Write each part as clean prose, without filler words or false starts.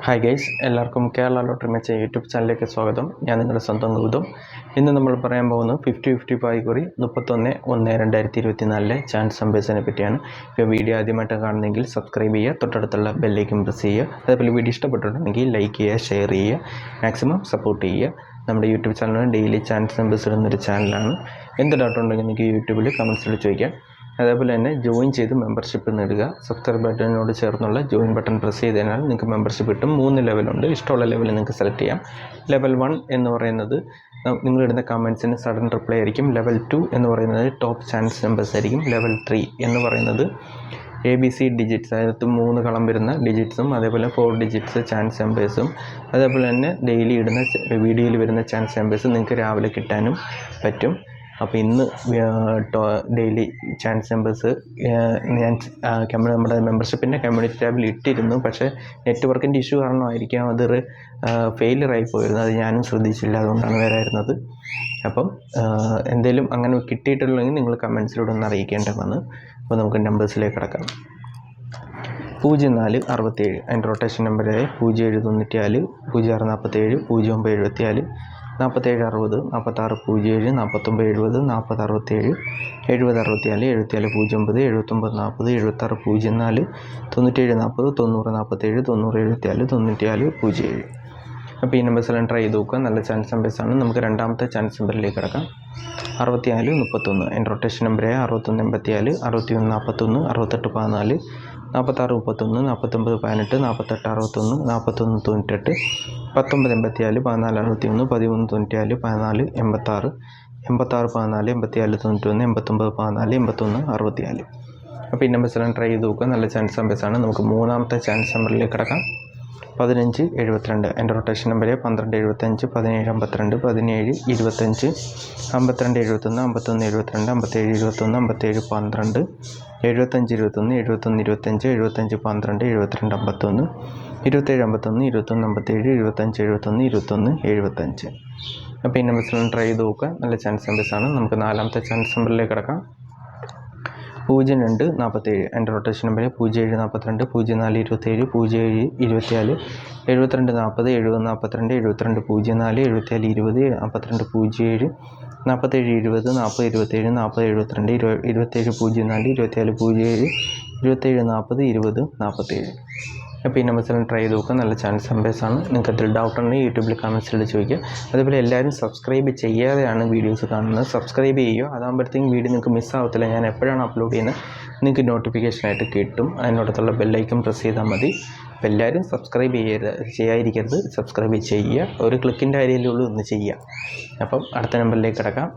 Hi guys, എല്ലാവർക്കും Kerala lottery മെച്ച YouTube ചാനലിലേക്ക് സ്വാഗതം. ഞാൻ നിങ്ങളുടെ സ്വന്തം ഗൗതം. ഇന്ന് നമ്മൾ പറയാൻ പോകുന്നത് 50-50 കുറി 31/1/2024 ചാൻസ് നമ്പേഴ്സിനെ പറ്റിയാണ്. ഇപ്പോൾ വീഡിയോ ആദ്യമായിട്ട് കാണുന്നെങ്കിൽ സബ്സ്ക്രൈബ് ചെയ്യുക, തൊട്ടടുത്തുള്ള ബെല്ലൈക്കൻ പ്രസ് ചെയ്യുക. അതേപോലെ വീഡിയോ ഇഷ്ടപ്പെട്ടിട്ടുണ്ടെങ്കിൽ ലൈക്ക് ചെയ്യുക, ഷെയർ ചെയ്യുക, മാക്സിമം സപ്പോർട്ട് ചെയ്യുക. നമ്മുടെ യൂട്യൂബ് ചാനലിന് ഡെയിലി ചാൻസ് നമ്പേഴ്സ് ഇടുന്നൊരു ചാനലാണ്. എന്ത് ഡൗട്ട് ഉണ്ടെങ്കിൽ നിങ്ങൾക്ക് യൂട്യൂബിൽ കമൻസിൽ ചോദിക്കാം. അതേപോലെ തന്നെ ജോയിൻ ചെയ്ത് മെമ്പർഷിപ്പ് നേടുക. സബ്സ്ക്രൈബ് ബട്ടണിനോട് ചേർന്നുള്ള ജോയിൻ ബട്ടൺ പ്രസ് ചെയ്തതിനാൽ നിങ്ങൾക്ക് മെമ്പർഷിപ്പ് കിട്ടും. 3 ലെവലുണ്ട്. ഇഷ്ടമുള്ള ലെവൽ നിങ്ങൾക്ക് സെലക്ട് ചെയ്യാം. ലെവൽ 1 എന്ന് പറയുന്നത് നിങ്ങളിടുന്ന കമൻസിന് സഡൻ റിപ്ലൈ ആയിരിക്കും. ലെവൽ 2 എന്ന് പറയുന്നത് ടോപ്പ് ചാൻസ് നമ്പേഴ്സ് ആയിരിക്കും. ലെവൽ 3 എന്ന് പറയുന്നത് ABC ഡിജിറ്റ്സ്, അതായത് 3 കളം വരുന്ന ഡിജിറ്റ്സും അതേപോലെ 4 ഡിജിറ്റ്സ് ചാൻസ് നമ്പേഴ്സും അതേപോലെ തന്നെ ഡെയിലി ഇടുന്ന വീഡിയോയിൽ വരുന്ന ചാൻസ് നമ്പേഴ്സ് നിങ്ങൾക്ക് രാവിലെ കിട്ടാനും പറ്റും. അപ്പോൾ ഇന്ന് ഡെയിലി ചാൻസ് നമ്പേഴ്സ് ഞാൻ നമ്മുടെ മെമ്പർഷിപ്പിൻ്റെ കമ്മ്യൂണിറ്റി ടാബിൽ ഇട്ടിരുന്നു. പക്ഷേ നെറ്റ്വർക്കിൻ്റെ ഇഷ്യൂ കാരണമായിരിക്കാം അത് ഫെയിലിയറായി പോയിരുന്നത്. അത് ഞാനും ശ്രദ്ധിച്ചില്ല, അതുകൊണ്ടാണ് വരായിരുന്നത്. അപ്പം എന്തെങ്കിലും അങ്ങനെ കിട്ടിയിട്ടുണ്ടെങ്കിൽ നിങ്ങൾ കമൻസിലൂടെ ഒന്ന് അറിയിക്കേണ്ടതാണ്. അപ്പോൾ നമുക്ക് നമ്പേഴ്സിലേക്ക് കിടക്കാം. 0467 അതിൻ്റെ റൊട്ടേഷൻ നമ്പറായ 0794, 0647, 0974, 4760, 4607, 4970, 4067, 7064, 7409, 7940, 7604, 9740, 9047, 9074, 9407. അപ്പോൾ ഈ നമ്പേഴ്സെല്ലാം ട്രൈ ചെയ്ത് നോക്കുക. നല്ല ചാൻസ് നമ്പേഴ്സാണ്. നമുക്ക് രണ്ടാമത്തെ ചാൻസ് നമ്പറിലേക്ക് കിടക്കാം. 6431 അതിൻ്റെ റൊട്ടേഷൻ നമ്പറായ 6184, 6141, 6814, 4631, 4918, 4861, 4198, 1984, 1461, 1394, 1486, 8614, 8491, 8914, 8164. അപ്പോൾ ഈ നമ്പേഴ്സെല്ലാം ട്രൈ ചെയ്ത് നോക്കുക. നല്ല ചാൻസ് നമ്പേഴ്സാണ്. നമുക്ക് മൂന്നാമത്തെ ചാൻസ് നമ്പറിലേക്ക് കിടക്കാം. 1572 എൻ്റെ റൊട്ടേഷൻ നമ്പർ 1275, 1752, 1725, 5271, 5172, 5721, 5712, 7521, 7125, 7512, 7251, 2751, 2157, 2571, 2175. അപ്പോൾ ഈ നമ്പേഴ്സിലും ട്രൈ ചെയ്ത് നോക്കുക. നല്ല ചാൻസ് നമ്പേഴ്സാണ്. നമുക്ക് നാലാമത്തെ ചാൻസ് നമ്പറിലേക്ക് കിടക്കാം. 0247 എൻ്റെ റൊട്ടേഷൻ നമ്പർ 0742, 0427, 0724, 7240, 7042, 7204, 7420, 4207, 4720, 4027, 4072, 2704, 2407, 2740, 2047. അപ്പോൾ ഈ നമ്പേഴ്സെല്ലാം ട്രൈ ചെയ്ത് നോക്കുക. നല്ല ചാൻസ് നമ്പേഴ്സാണ്. നിങ്ങൾക്ക് അതിൽ ഡൗട്ട് ഉണ്ടെങ്കിൽ യൂട്യൂബിൽ കമൻസിൽ ചോദിക്കുക. അതേപോലെ എല്ലാവരും സബ്സ്ക്രൈബ് ചെയ്യാതെയാണ് വീഡിയോസ് കാണുന്നത്. സബ്സ്ക്രൈബ് ചെയ്യുക. അതാകുമ്പോഴത്തേക്കും വീഡിയോ നിങ്ങൾക്ക് മിസ്സാവത്തില്ല. ഞാൻ എപ്പോഴാണ് അപ്ലോഡ് ചെയ്യുന്നത് നിങ്ങൾക്ക് നോട്ടിഫിക്കേഷനായിട്ട് കിട്ടും. അതിനോടത്തുള്ള ബെല്ലൈക്കൻ പ്രസ് ചെയ്താൽ മതി. അപ്പോൾ എല്ലാവരും സബ്സ്ക്രൈബ് ചെയ്യാതിരിക്കരുത്, സബ്സ്ക്രൈബ് ചെയ്യുക. ഒരു ക്ലിക്കിൻ്റെ കാര്യമല്ലേ ഉള്ളൂ, ഒന്ന് ചെയ്യുക. അപ്പം അടുത്ത നമ്പറിലേക്ക് കിടക്കാം.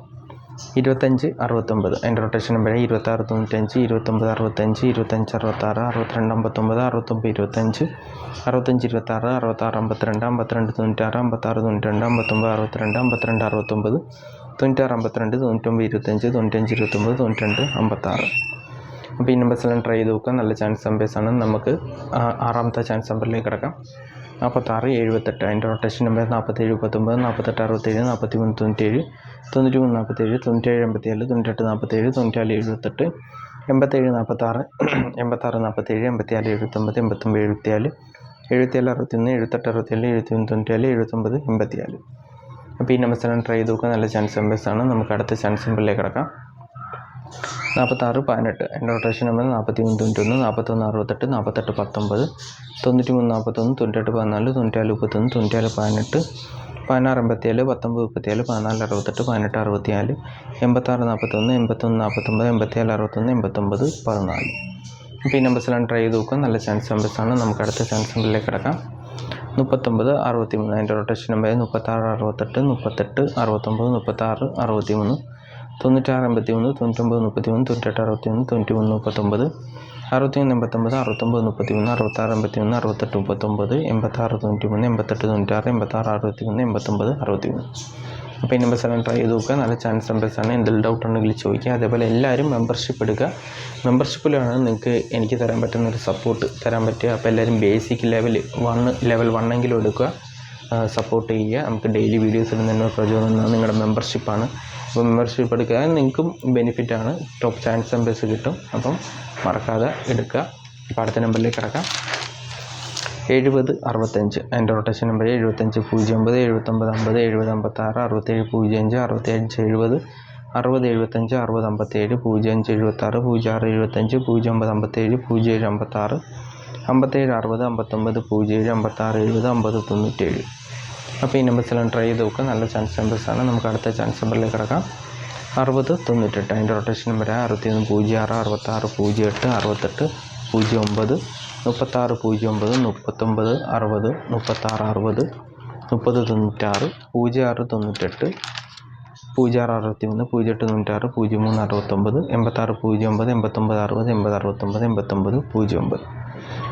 2569 എൻ്റെ റൊട്ടേഷൻ നമ്പർ 2695, 2965, 2566, 6259, 6925, 6526, 6652, 5296, 5692, 5692, 52, 62, 9652, 9652, 9525, 9529, 9256. അപ്പോൾ ഈ നമ്പേഴ്സെല്ലാം ട്രൈ ചെയ്ത് നോക്കുക. നല്ല ചാൻസ് നമ്പേഴ്സാണ്. നമുക്ക് ആറാമത്തെ ചാൻസ് നമ്പറിലേക്ക് കിടക്കാം. 4678 അതിൻ്റെ റൊട്ടേഷൻ നമ്പർ 4739, 4867, 4397, 9347, 9787, 9847, 9478, 8746, 8647, 8479, 8974, 7761, 7867, 7194, 7984. അപ്പോൾ ഈ നമ്പേഴ്സെല്ലാം ട്രൈ ചെയ്ത് നോക്കുക. നല്ല ചാൻസ് നമ്പേഴ്സാണ്. നമുക്ക് അടുത്ത ചാൻസ് നമ്പറിലേക്ക് കിടക്കാം. 4618 എൻ്റെ റൊട്ടേഷൻ നമ്പർ 4391, 4168, 4819, 9341, 9814, 9431, 9418, 1687, 1937, 1468, 1864, 8641, 8149, 8761, 8914. അപ്പോൾ ഈ നമ്പേഴ്സെല്ലാം ട്രൈ ചെയ്ത് നോക്കുക. നല്ല ചാൻസ് നമ്പേഴ്സാണ്. നമുക്ക് അടുത്ത ചാൻസ് നമ്പറിലേക്ക് കിടക്കാം. 3963 അതിൻ്റെ റൊട്ടേഷൻ നമ്പർ 3668, 38, 69, 36, 63, 9683, 9933, 9861, 9339, 6189, 6933, 6681, 6839, 8693, 8896, 8661, 8961. അപ്പോൾ ഈ നമ്പേഴ്സെല്ലാം ട്രൈ ചെയ്ത് നോക്കുക. നല്ല ചാൻസ് നമ്പേഴ്സാണ്. എന്തെങ്കിലും ഡൗട്ട് ഉണ്ടെങ്കിൽ ചോദിക്കുക. അതേപോലെ എല്ലാവരും മെമ്പർഷിപ്പ് എടുക്കുക. മെമ്പർഷിപ്പിലാണ് നിങ്ങൾക്ക് എനിക്ക് തരാൻ പറ്റുന്നൊരു സപ്പോർട്ട് തരാൻ പറ്റുക. അപ്പോൾ എല്ലാവരും ബേസിക് ലെവൽ 1 എങ്കിലും എടുക്കുക, സപ്പോർട്ട് ചെയ്യുക. നമുക്ക് ഡെയിലി വീഡിയോസ് ഇടുന്നതിന് പ്രചോദനം നിങ്ങളുടെ മെമ്പർഷിപ്പാണ്. അപ്പോൾ മെമ്പർഷിപ്പ് എടുക്കുക, നിങ്ങൾക്കും ബെനിഫിറ്റാണ്. ടോപ്പ് ചാൻസ് നമ്പേഴ്സ് കിട്ടും. അപ്പം മറക്കാതെ എടുക്കുക. അപ്പോൾ അടുത്ത നമ്പറിലേക്ക് കിടക്കാം. 70 65 അതിൻ്റെ റൊട്ടേഷൻ നമ്പർ 75 09 79 50 70 56 67 05 65 70 60 75 60 57 05 76 06 75 09 57 07 56 57 60 59 07 56 70 50 97. അപ്പോൾ ഈ നമ്പേഴ്സെല്ലാം ട്രൈ ചെയ്ത് നോക്കുക. നല്ല ചാൻസ് നമ്പേഴ്സാണ്. നമുക്ക് അടുത്ത ചാൻസ് നമ്പറിലേക്ക് കിടക്കാം. 60 98 അതിൻ്റെ റൊട്ടേഷൻ നമ്പർ 61 06 66 08 68 09 36 09 39 60 36 60 30 96 06 98 06 61 08 96 03 69 86 09 89 60 80 69 89 09.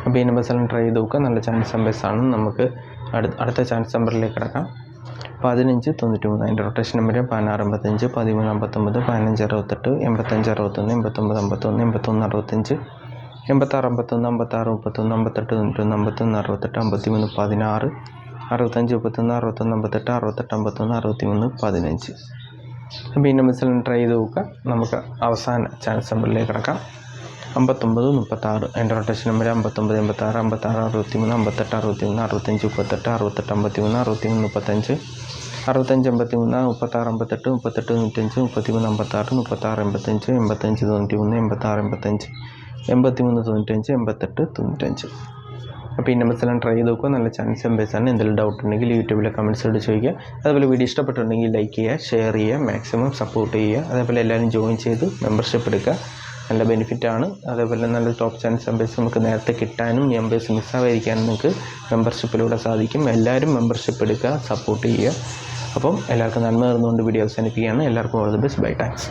അപ്പോൾ ഈ നമ്പേഴ്സെല്ലാം ട്രൈ ചെയ്ത് നോക്കുക. നല്ല ചാൻസ് നമ്പേഴ്സാണ്. നമുക്ക് അടുത്ത ചാൻസ് നമ്പറിലേക്ക് കിടക്കാം. 15 93 അതിൻ്റെ റൊട്ടേഷൻ നമ്പർ 16 55 13 59 15 68 85 61 89 51 81 65 86 51 56 31 58 91 58 63 16 65 31 61 58 68 51 63 15. അപ്പോൾ ഈ നമ്പേഴ്സെല്ലാം ട്രൈ ചെയ്ത് നോക്കുക. നമുക്ക് അവസാന ചാൻസ് നമ്പറിലേക്ക് കിടക്കാം. 59 36 അതിൻ്റെ റൊട്ടേഷൻ നമ്പർ 59 86 56 63 58 63 65 38 68 53 63 35 65 83 36 58 38 95 33 56 36 85 85 93 86 85 83 95 88 95. അപ്പോൾ ഈ നമ്പേഴ്സെല്ലാം ട്രൈ ചെയ്ത് നോക്കുക. നല്ല ചാൻസ് നമ്പേഴ്സാണ്. എന്തെങ്കിലും ഡൗട്ട് ഉണ്ടെങ്കിൽ യൂട്യൂബിലെ കമൻറ്റ്സോട് ചോദിക്കുക. അതുപോലെ വീഡിയോ ഇഷ്ടപ്പെട്ടിട്ടുണ്ടെങ്കിൽ ലൈക്ക് ചെയ്യുക, ഷെയർ ചെയ്യുക, മാക്സിമം സപ്പോർട്ട് ചെയ്യുക. അതേപോലെ എല്ലാവരും ജോയിൻ ചെയ്ത് മെമ്പർഷിപ്പ് എടുക്കുക. നല്ല ബെനിഫിറ്റാണ്. അതേപോലെ നല്ല ടോപ്പ് ചാൻസ് നമ്പേഴ്സ് നമുക്ക് നേരത്തെ കിട്ടാനും നമ്പേഴ്സ് മിസ്സാവാതിരിക്കാനും നിങ്ങൾക്ക് മെമ്പർഷിപ്പിലൂടെ സാധിക്കും. എല്ലാവരും മെമ്പർഷിപ്പ് എടുക്കുക, സപ്പോർട്ട് ചെയ്യുക. അപ്പം എല്ലാവർക്കും നന്മ നേർന്നുകൊണ്ട് വീഡിയോ അവസാനിപ്പിക്കുകയാണ്. എല്ലാവർക്കും all the best. Bye. Thanks.